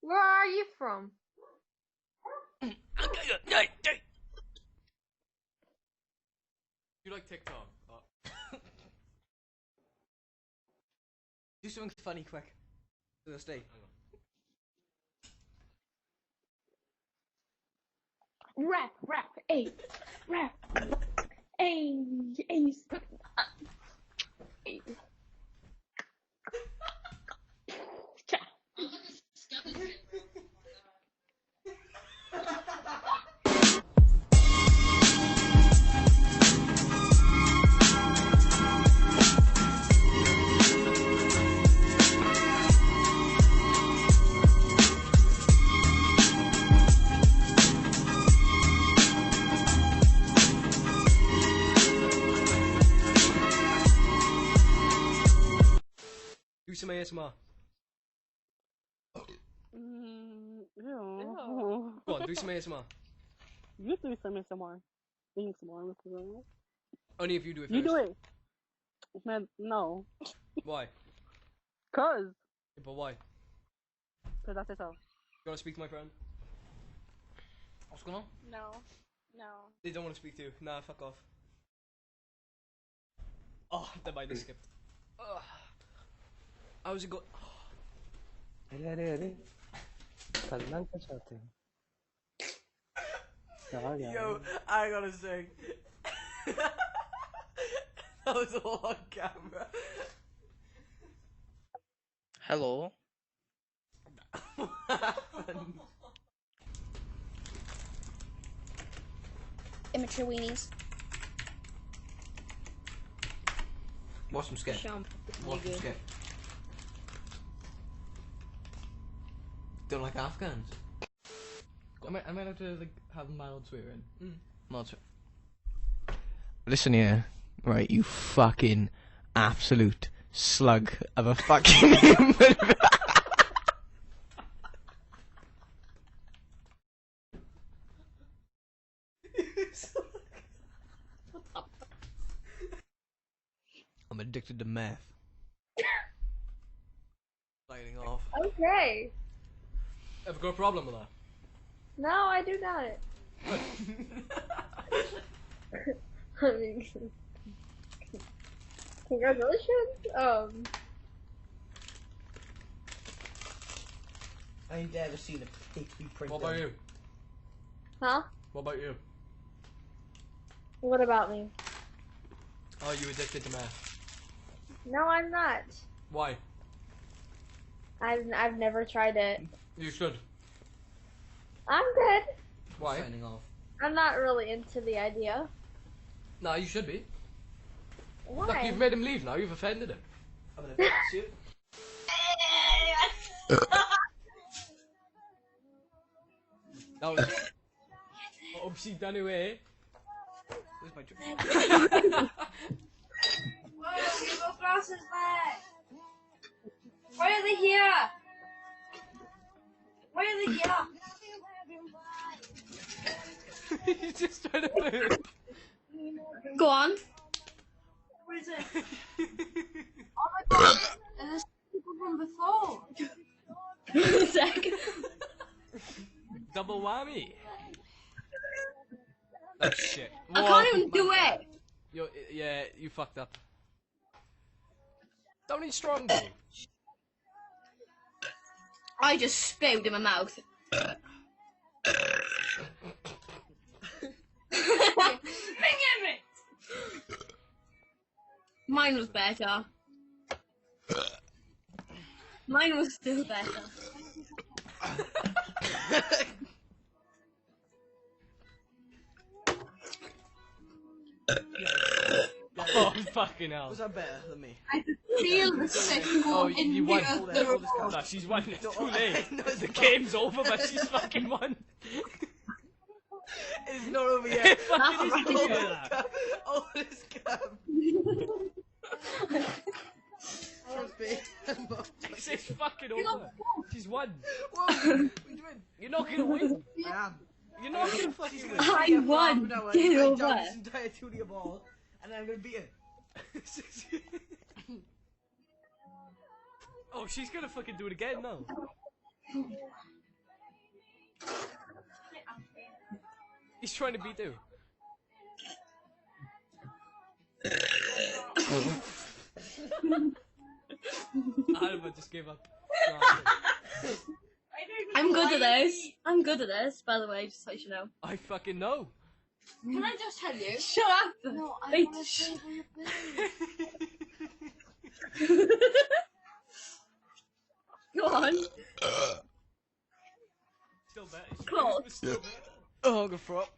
Where are you from? You like TikTok? Do something funny quick. Let's stay. Rap, hey, rap, hey, hey. Do some ASMR. Ew. Go on, do some ASMR. You do some ASMR. Think some more, Mr. Rowe. Only if you do it first. You do it. Man, no. Why? Cause. Yeah, but why? Cause that's it so. You want to speak to my friend? What's going on? No. No. They don't want to speak to you. Nah, fuck off. Oh, that might have skipped. How's it go? अरे करना क्या चाहते हैं Yo, I gotta say. That was all on camera. Hello. What happened? Immature weenies. Watch them skip. Watch them skip. Don't like Afghans. I might have to like have mild swearing. Mild swear. Listen here, right? You fucking absolute slug of a fucking human. I'm addicted to meth. Lighting off. Okay. Ever got a problem with that? No, I do not. I mean, congratulations. I ain't ever seen a pig be printed. What about you? Huh? What about you? What about me? Oh, you addicted to meth? No, I'm not. Why? I've never tried it. You should. I'm good. Why? Signing off. I'm not really into the idea. Nah, you should be. Why? Look, you've made him leave now. You've offended him. I'm gonna fix you. That was. Oh, she done away. Where's my drink? Whoa, you got glasses back. Why are they here? Why are they here? He's just trying to move. Go on. What is it? Oh my god! And there's people from before. Second. Double whammy. That's shit. I can't even do it. Yeah, you fucked up. Don't eat strong, though. I just spewed in my mouth. Mine was better. Mine was still better. Oh, fucking hell. Was that better than me? I could feel the signal Oh, in you won. the No, she's won. It's too late. The game's over, but she's fucking won. It's not over yet. Fucking That's is right. Oh, this cam. Trust me. It's fucking over. She's won. Whoa, what are you doing? You're not gonna win. I am. You're not gonna fucking win. I won. Get over This it. entire 2D ball, and I'm gonna beat it. Oh, she's gonna fucking do it again now. He's trying to beat you. Alba just gave up. I'm good at this. I'm good at this, by the way, just so you know. I fucking know. Can I just tell you? Shut up! No, I Wait. want to say Go on. Still better. Close. Still better. Oh, go for it.